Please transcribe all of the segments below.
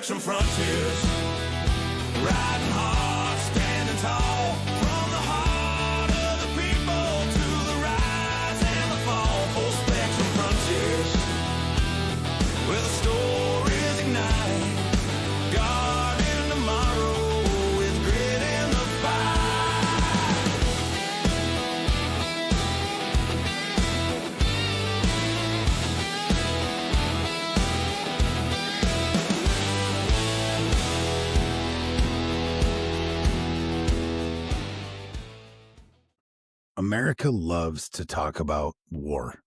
stretching frontiers, riding hard, standing tall, from the heart of the people to the rise and the fall. Full spectrum frontiers, where the stories ignite, guarding tomorrow with grit in the fight. America loves to talk about war.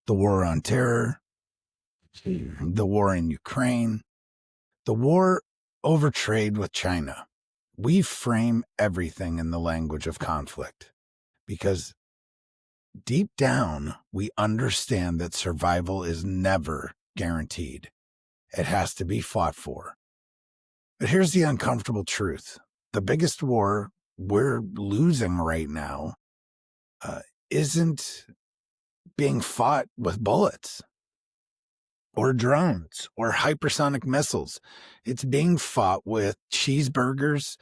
The war on terror, the war in Ukraine, the war over trade with China. We frame everything in the language of conflict because deep down, we understand that survival is never guaranteed. It has to be fought for. But here's the uncomfortable truth. The biggest war we're losing right now isn't being fought with bullets or drones or hypersonic missiles. It's being fought with cheeseburgers,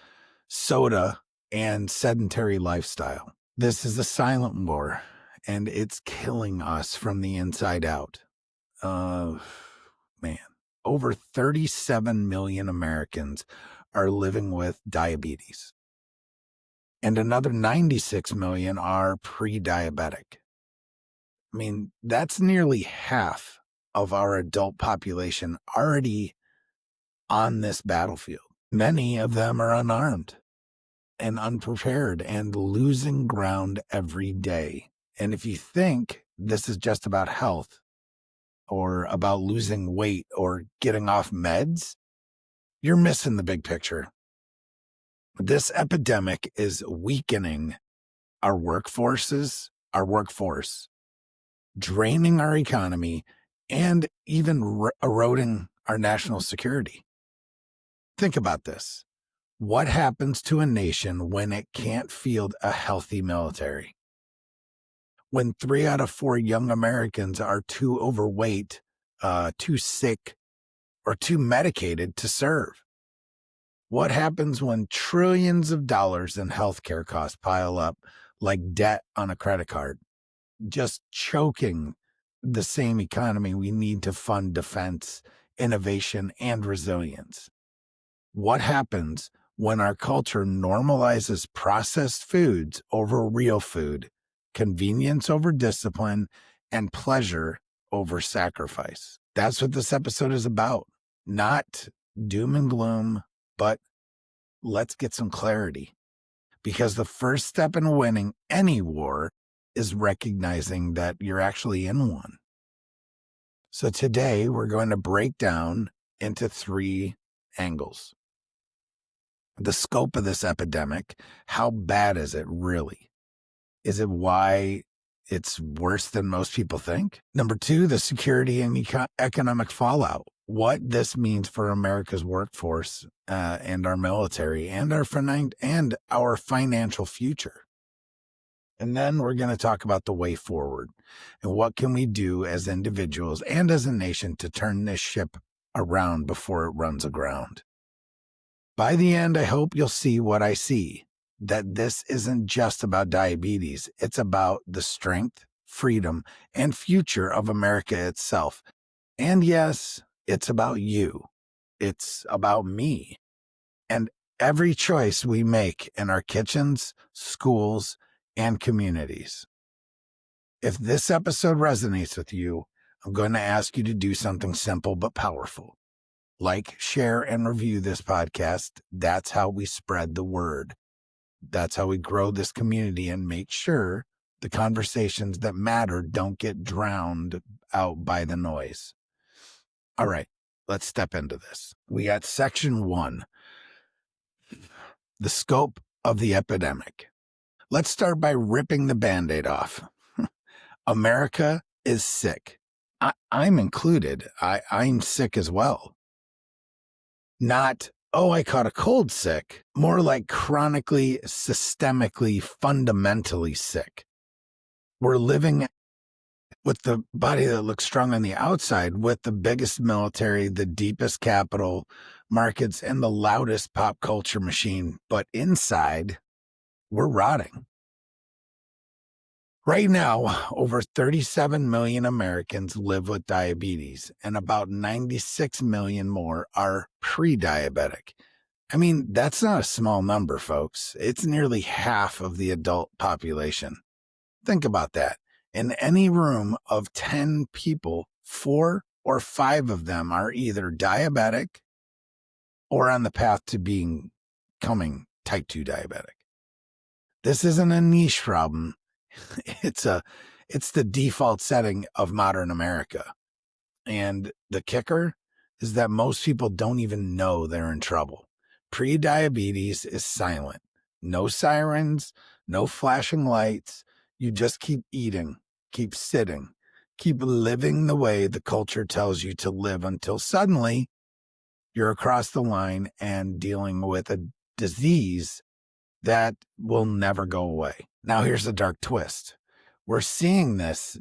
soda, and sedentary lifestyle. This is a silent war, and it's killing us from the inside out. Man, over 37 million Americans are living with diabetes, and another 96 million are pre-diabetic. I mean, that's nearly half of our adult population already on this battlefield. Many of them are unarmed and unprepared and losing ground every day. And if you think this is just about health or about losing weight or getting off meds, you're missing the big picture. This epidemic is weakening our workforce, draining our economy, and even eroding our national security. Think about this. What happens to a nation when it can't field a healthy military? When 3 out of 4 young Americans are too overweight, too sick, or too medicated to serve? What happens when trillions of dollars in healthcare costs pile up like debt on a credit card, just choking the same economy we need to fund defense, innovation, and resilience? What happens when our culture normalizes processed foods over real food, convenience over discipline, and pleasure over sacrifice? That's what this episode is about. Not doom and gloom, but let's get some clarity. Because the first step in winning any war is recognizing that you're actually in one. So today we're going to break down into 3 angles. The scope of this epidemic. How bad is it really? Is it why it's worse than most people think? Number 2, the security and economic fallout. What this means for America's workforce and our military and our financial future. And then we're going to talk about the way forward and what can we do as individuals and as a nation to turn this ship around before it runs aground. By the end, I hope you'll see what I see, that this isn't just about diabetes. It's about the strength, freedom, and future of America itself. And yes, it's about you. It's about me. And every choice we make in our kitchens, schools, and communities. If this episode resonates with you, I'm going to ask you to do something simple but powerful. Like, share, and review this podcast. That's how we spread the word. That's how we grow this community and make sure the conversations that matter don't get drowned out by the noise. All right, let's step into this. We got section 1, the scope of the epidemic. Let's start by ripping the Band-Aid off. America is sick. I'm included. I'm sick as well. Not, oh, I caught a cold sick. More like chronically, systemically, fundamentally sick. We're living with the body that looks strong on the outside, with the biggest military, the deepest capital markets, and the loudest pop culture machine. But inside, we're rotting. Right now, over 37 million Americans live with diabetes, and about 96 million more are pre-diabetic. I mean, that's not a small number, folks. It's nearly half of the adult population. Think about that. In any room of 10 people, 4 or 5 of them are either diabetic or on the path to becoming type 2 diabetic. This isn't a niche problem. It's the default setting of modern America. And the kicker is that most people don't even know they're in trouble. Pre-diabetes is silent. No sirens, no flashing lights. You just keep eating, keep sitting, keep living the way the culture tells you to live until suddenly you're across the line and dealing with a disease that will never go away. Now, here's the dark twist. We're seeing this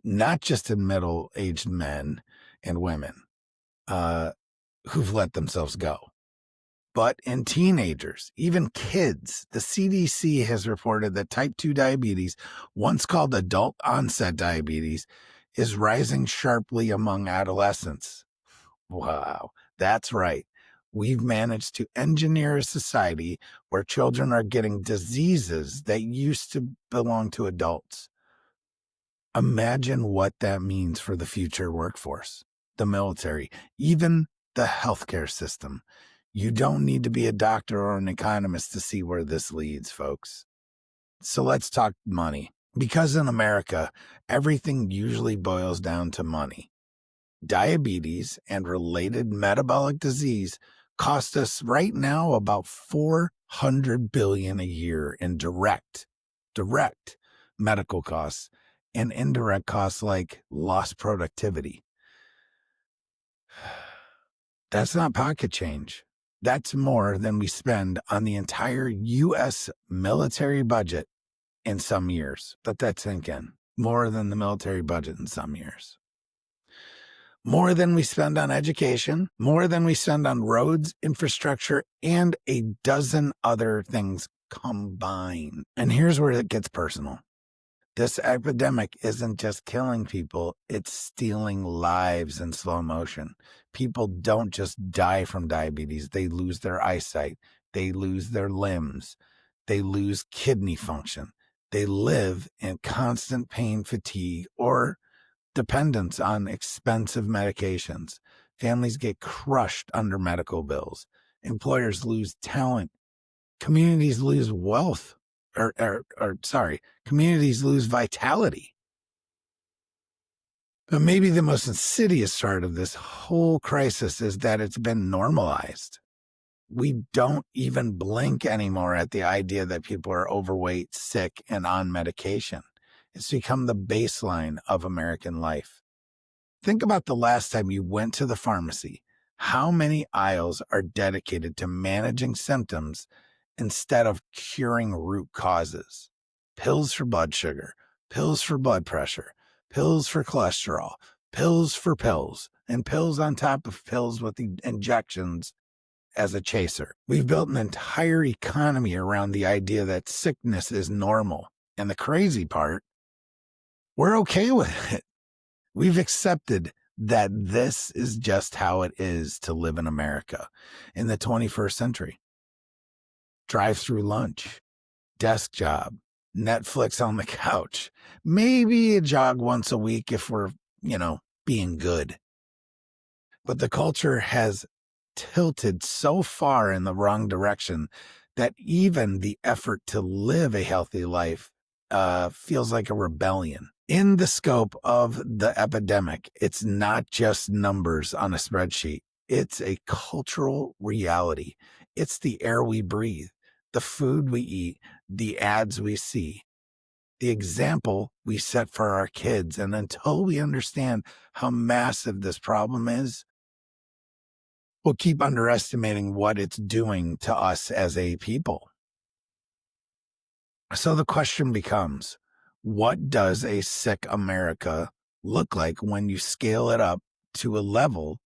not just in middle-aged men and women who've let themselves go, but in teenagers, even kids. The CDC has reported that type 2 diabetes, once called adult onset diabetes, is rising sharply among adolescents. Wow, that's right. We've managed to engineer a society where children are getting diseases that used to belong to adults. Imagine what that means for the future workforce, the military, even the healthcare system. You don't need to be a doctor or an economist to see where this leads, folks. So let's talk money. Because in America, everything usually boils down to money. Diabetes and related metabolic disease cost us right now about $400 billion a year in direct medical costs and indirect costs like lost productivity. That's not pocket change. That's more than we spend on the entire U.S. military budget in some years. Let that sink in. More than the military budget in some years. More than we spend on education, more than we spend on roads, infrastructure, and a dozen other things combined. And here's where it gets personal. This epidemic isn't just killing people, it's stealing lives in slow motion. People don't just die from diabetes, they lose their eyesight, they lose their limbs, they lose kidney function, they live in constant pain, fatigue, or dependence on expensive medications. Families get crushed under medical bills. Employers lose talent. Communities lose wealth. Communities lose vitality. But maybe the most insidious part of this whole crisis is that it's been normalized. We don't even blink anymore at the idea that people are overweight, sick, and on medication. It's become the baseline of American life. Think about the last time you went to the pharmacy. How many aisles are dedicated to managing symptoms instead of curing root causes? Pills for blood sugar, pills for blood pressure, pills for cholesterol, pills for pills, and pills on top of pills with the injections as a chaser. We've built an entire economy around the idea that sickness is normal. And the crazy part, we're okay with it. We've accepted that this is just how it is to live in America in the 21st century. Drive-through lunch, desk job, Netflix on the couch, maybe a jog once a week if we're, being good. But the culture has tilted so far in the wrong direction that even the effort to live a healthy life feels like a rebellion. In the scope of the epidemic, it's not just numbers on a spreadsheet. It's a cultural reality. It's the air we breathe, the food we eat, the ads we see, the example we set for our kids. And until we understand how massive this problem is, we'll keep underestimating what it's doing to us as a people. So the question becomes, What does a sick America look like when you scale it up to a level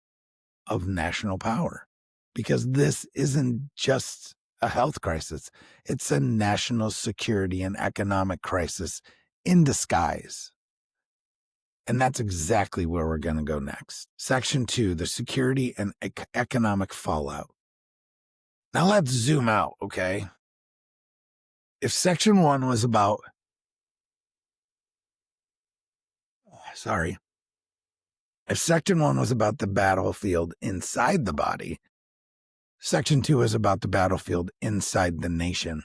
of national power? Because this isn't just a health crisis, it's a national security and economic crisis in disguise. And that's exactly where we're going to go next. Section 2, the security and economic fallout. Now let's zoom out, okay? If Section 1 was about, if Section 1 was about the battlefield inside the body, Section 2 is about the battlefield inside the nation.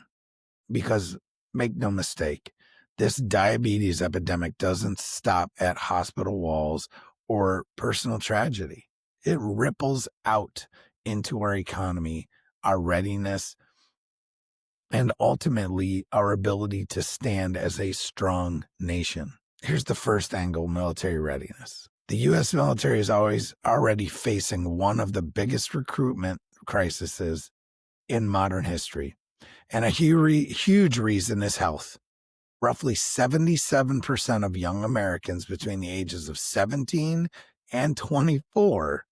Because make no mistake, this diabetes epidemic doesn't stop at hospital walls or personal tragedy. It ripples out into our economy, our readiness, and ultimately our ability to stand as a strong nation. Here's the first angle: military readiness. The U.S. military is already facing one of the biggest recruitment crises in modern history. And a huge reason is health. Roughly 77% of young Americans between the ages of 17 and 24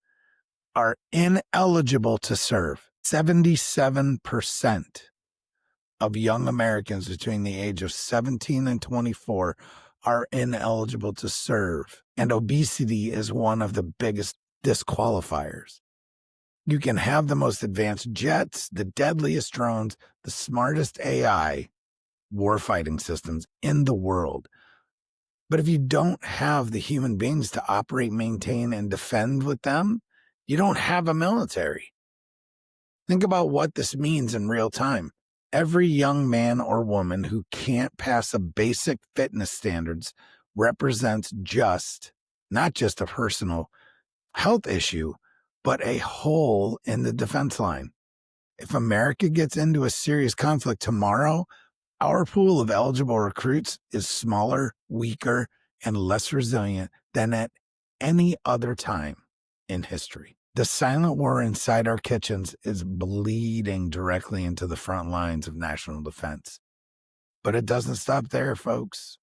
are ineligible to serve. 77% of young Americans between the age of 17 and 24 are ineligible to serve. And obesity is one of the biggest disqualifiers. You can have the most advanced jets, the deadliest drones, the smartest AI warfighting systems in the world. But if you don't have the human beings to operate, maintain, and defend with them, you don't have a military. Think about what this means in real time. Every young man or woman who can't pass a basic fitness standards represents not just a personal health issue, but a hole in the defense line. If America gets into a serious conflict tomorrow, our pool of eligible recruits is smaller, weaker, and less resilient than at any other time in history. The silent war inside our kitchens is bleeding directly into the front lines of national defense. But it doesn't stop there, folks.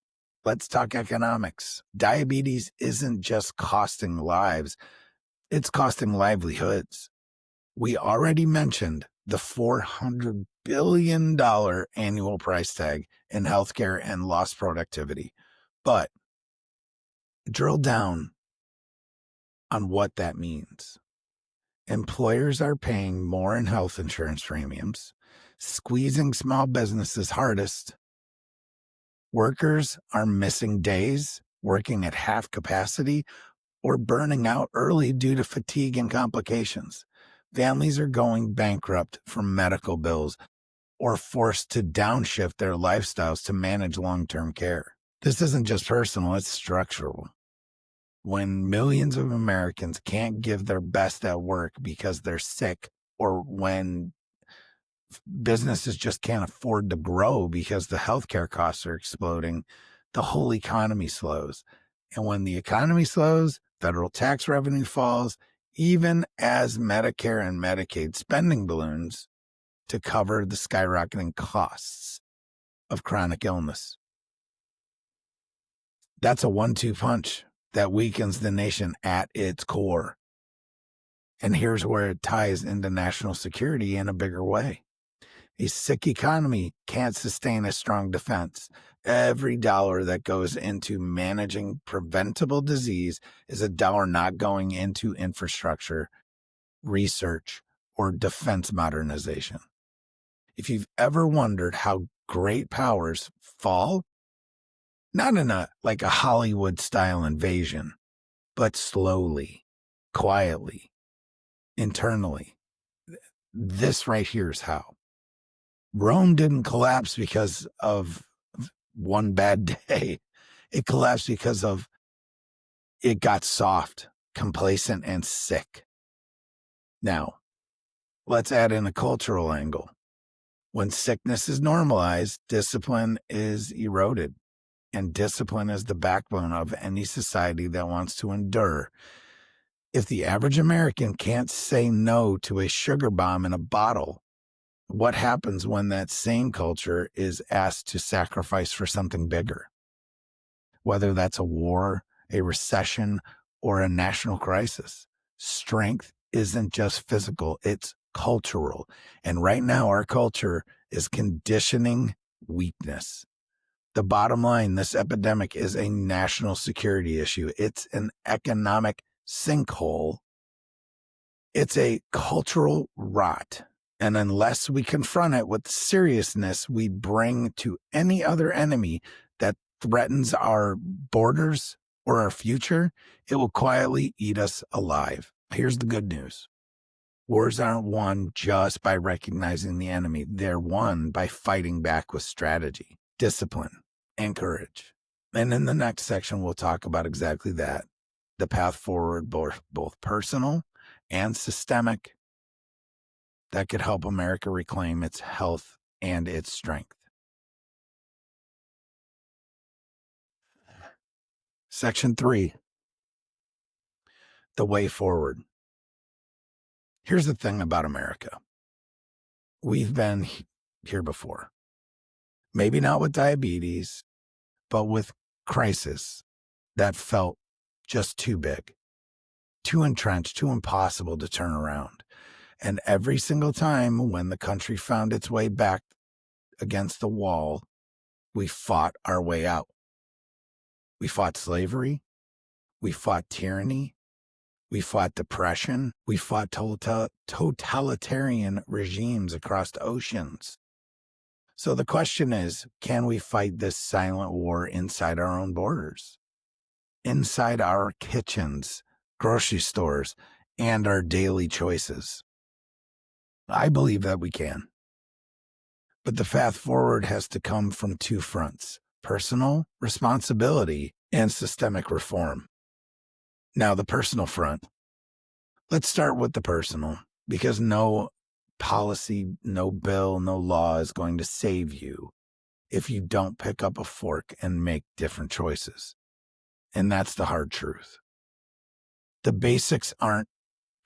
Let's talk economics. Diabetes isn't just costing lives, it's costing livelihoods. We already mentioned the $400 billion annual price tag in healthcare and lost productivity. But drill down on what that means. Employers are paying more in health insurance premiums, squeezing small businesses hardest. Workers are missing days, working at half capacity, or burning out early due to fatigue and complications. Families are going bankrupt from medical bills or forced to downshift their lifestyles to manage long-term care. This isn't just personal, it's structural. When millions of Americans can't give their best at work because they're sick, or when businesses just can't afford to grow because the healthcare costs are exploding, the whole economy slows. And when the economy slows, federal tax revenue falls, even as Medicare and Medicaid spending balloons to cover the skyrocketing costs of chronic illness. That's a 1-2 punch that weakens the nation at its core. And here's where it ties into national security in a bigger way. A sick economy can't sustain a strong defense. Every dollar that goes into managing preventable disease is a dollar not going into infrastructure, research, or defense modernization. If you've ever wondered how great powers fall, not in a Hollywood-style invasion, but slowly, quietly, internally, this right here is how. Rome didn't collapse because of one bad day. It collapsed because of it got soft, complacent, and sick. Now, let's add in a cultural angle. When sickness is normalized, discipline is eroded. And discipline is the backbone of any society that wants to endure. If the average American can't say no to a sugar bomb in a bottle, what happens when that same culture is asked to sacrifice for something bigger? whether that's a war, a recession, or a national crisis. Strength isn't just physical, it's cultural. And right now, our culture is conditioning weakness. The bottom line, this epidemic is a national security issue. It's an economic sinkhole. It's a cultural rot. And unless we confront it with the seriousness we bring to any other enemy that threatens our borders or our future, it will quietly eat us alive. Here's the good news. Wars aren't won just by recognizing the enemy. They're won by fighting back with strategy, discipline, and courage. And in the next section, we'll talk about exactly that. The path forward, both personal and systemic, that could help America reclaim its health and its strength. Section 3, the way forward. Here's the thing about America. We've been here before. Maybe not with diabetes, but with crisis that felt just too big, too entrenched, too impossible to turn around. And every single time when the country found its way back against the wall, we fought our way out. We fought slavery. We fought tyranny. We fought depression. We fought totalitarian regimes across the oceans. So the question is, can we fight this silent war inside our own borders, inside our kitchens, grocery stores, and our daily choices? I believe that we can. But the path forward has to come from two fronts: personal responsibility and systemic reform. Now, the personal front. Let's start with the personal, because no policy, no bill, no law is going to save you if you don't pick up a fork and make different choices. And that's the hard truth. The basics aren't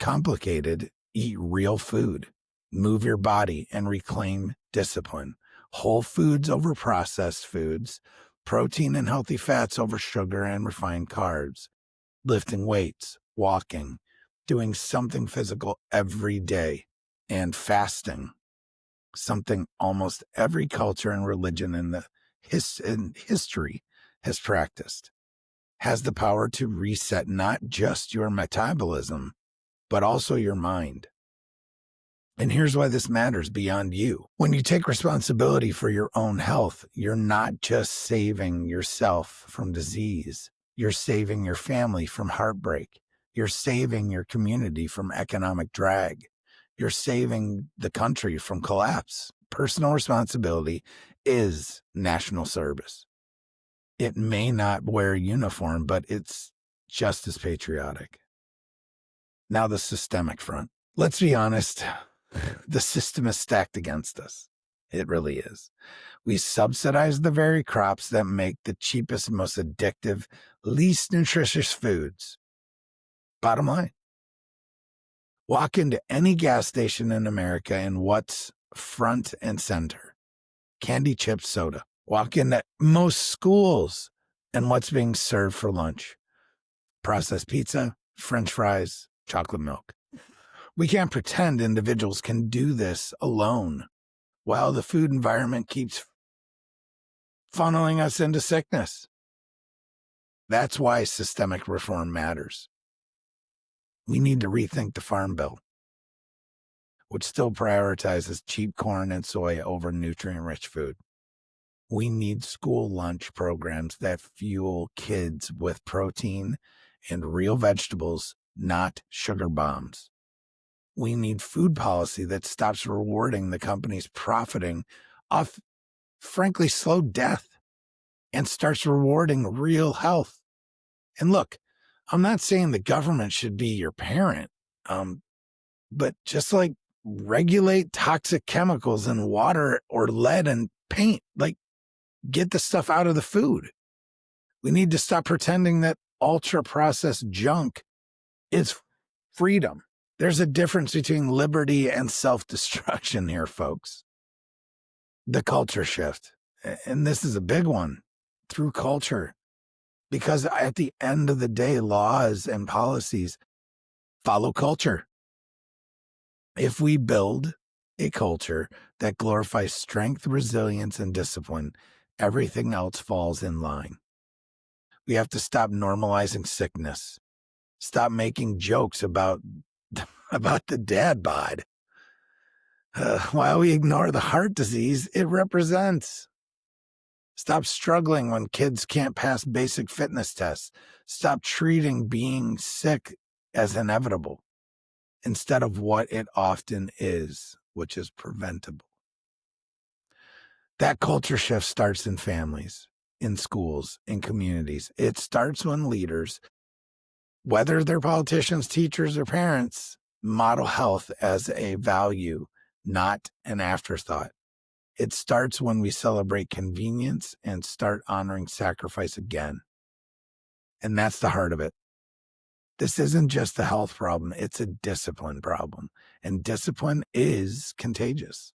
complicated. Eat real food, move your body, and reclaim discipline. Whole foods over processed foods, protein and healthy fats over sugar and refined carbs, lifting weights, walking, doing something physical every day, and fasting, something almost every culture and religion in history has practiced, has the power to reset not just your metabolism, but also your mind. And here's why this matters beyond you. When you take responsibility for your own health, you're not just saving yourself from disease. You're saving your family from heartbreak. You're saving your community from economic drag. You're saving the country from collapse. Personal responsibility is national service. It may not wear a uniform, but it's just as patriotic. Now, the systemic front. Let's be honest. The system is stacked against us. It really is. We subsidize the very crops that make the cheapest, most addictive, least nutritious foods. Bottom line. Walk into any gas station in America and what's front and center? Candy, chips, soda. Walk into most schools and what's being served for lunch? Processed pizza, French fries, chocolate milk. We can't pretend individuals can do this alone while the food environment keeps funneling us into sickness. That's why systemic reform matters. We need to rethink the Farm Bill, which still prioritizes cheap corn and soy over nutrient-rich food. We need school lunch programs that fuel kids with protein and real vegetables, not sugar bombs. We need food policy that stops rewarding the companies profiting off, frankly, slow death and starts rewarding real health. And look, I'm not saying the government should be your parent, but just like regulate toxic chemicals in water or lead and paint, like get the stuff out of the food. We need to stop pretending that ultra-processed junk is freedom. There's a difference between liberty and self-destruction here, folks. The culture shift, and this is a big one. Through culture, Because at the end of the day, laws and policies follow culture. If we build a culture that glorifies strength, resilience, and discipline, everything else falls in line. We have to stop normalizing sickness. Stop making jokes about the dad bod. While we ignore the heart disease it represents. Stop struggling when kids can't pass basic fitness tests. Stop treating being sick as inevitable instead of what it often is, which is preventable. That culture shift starts in families, in schools, in communities. It starts when leaders, whether they're politicians, teachers, or parents, model health as a value, not an afterthought. It starts when we celebrate convenience and start honoring sacrifice again. And that's the heart of it. This isn't just a health problem, it's a discipline problem. And discipline is contagious.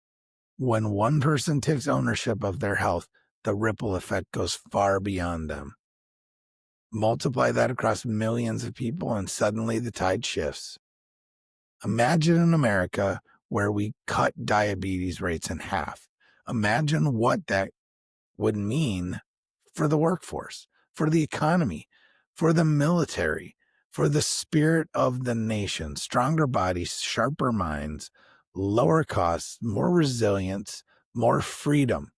When one person takes ownership of their health, the ripple effect goes far beyond them. Multiply that across millions of people, and suddenly the tide shifts. Imagine an America where we cut diabetes rates in half. Imagine what that would mean for the workforce, for the economy, for the military, for the spirit of the nation. Stronger bodies, sharper minds, lower costs, more resilience, more freedom.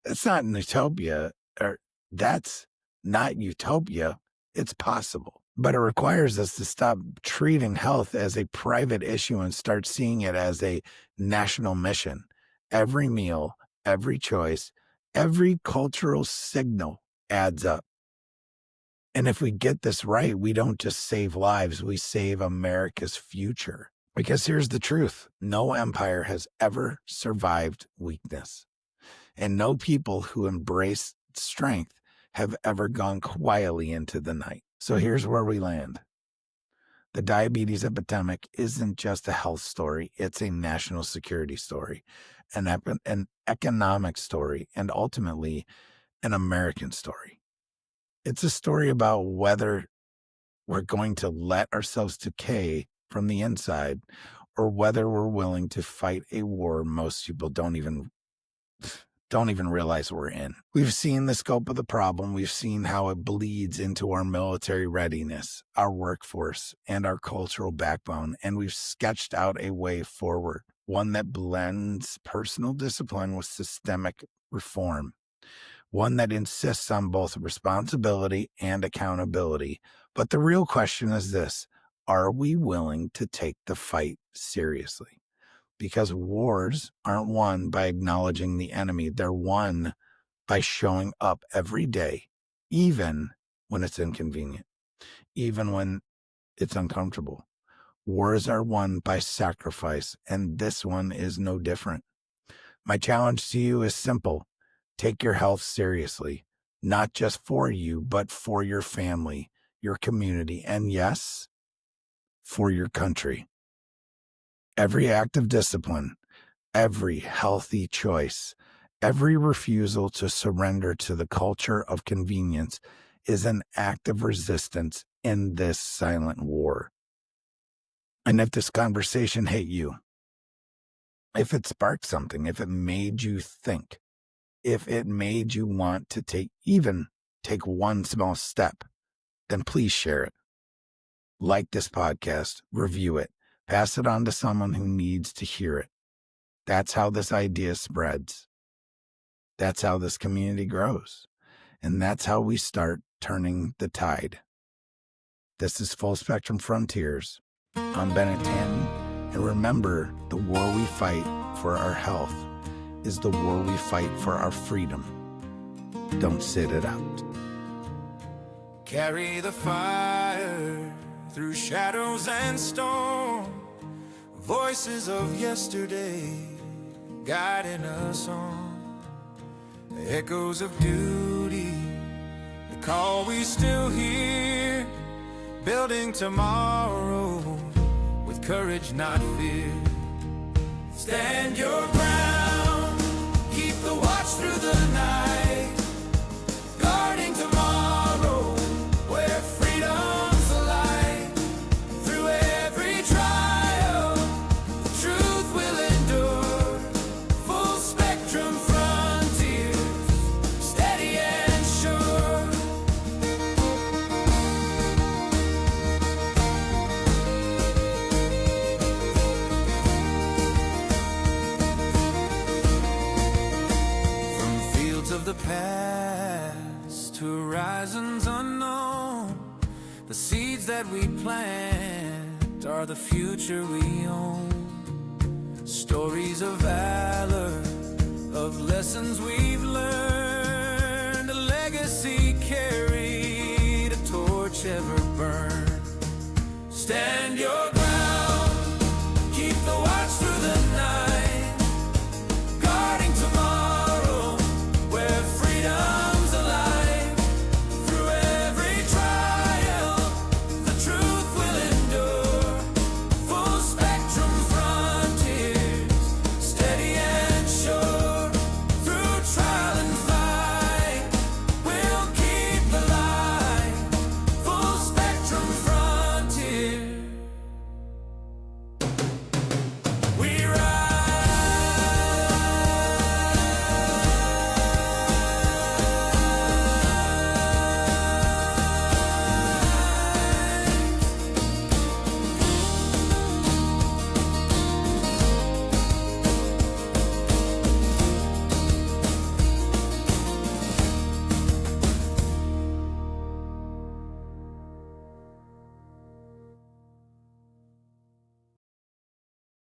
It's not an utopia, or that's not utopia. It's possible. But it requires us to stop treating health as a private issue and start seeing it as a national mission. Every meal, every choice, every cultural signal adds up. And if we get this right, we don't just save lives, we save America's future. Because here's the truth. No empire has ever survived weakness. And no people who embrace strength have ever gone quietly into the night. So here's where we land. The diabetes epidemic isn't just a health story. It's a national security story, an economic story, and ultimately an American story. It's a story about whether we're going to let ourselves decay from the inside or whether we're willing to fight a war most people don't even realize we're in. We've seen the scope of the problem. We've seen how it bleeds into our military readiness, our workforce, and our cultural backbone. And we've sketched out a way forward, one that blends personal discipline with systemic reform, one that insists on both responsibility and accountability. But the real question is this: are we willing to take the fight seriously? Because wars aren't won by acknowledging the enemy. They're won by showing up every day, even when it's inconvenient, even when it's uncomfortable. Wars are won by sacrifice, and this one is no different. My challenge to you is simple. Take your health seriously, not just for you, but for your family, your community, and yes, for your country. Every act of discipline, every healthy choice, every refusal to surrender to the culture of convenience is an act of resistance in this silent war. And if this conversation hit you, if it sparked something, if it made you think, if it made you want to take one small step, then please share it. Like this podcast, review it, pass it on to someone who needs to hear it. That's how this idea spreads. That's how this community grows. And that's how we start turning the tide. This is Full Spectrum Frontiers. I'm Bennett Tanton. And remember, the war we fight for our health is the war we fight for our freedom. Don't sit it out. Carry the fire through shadows and storm. Voices of yesterday guiding us on. The echoes of duty, the call we still hear. Building tomorrow with courage, not fear. Stand your ground, keep the watch through the night, guarding horizons unknown. The seeds that we plant are the future we own. Stories of valor, of lessons we've learned, a legacy carried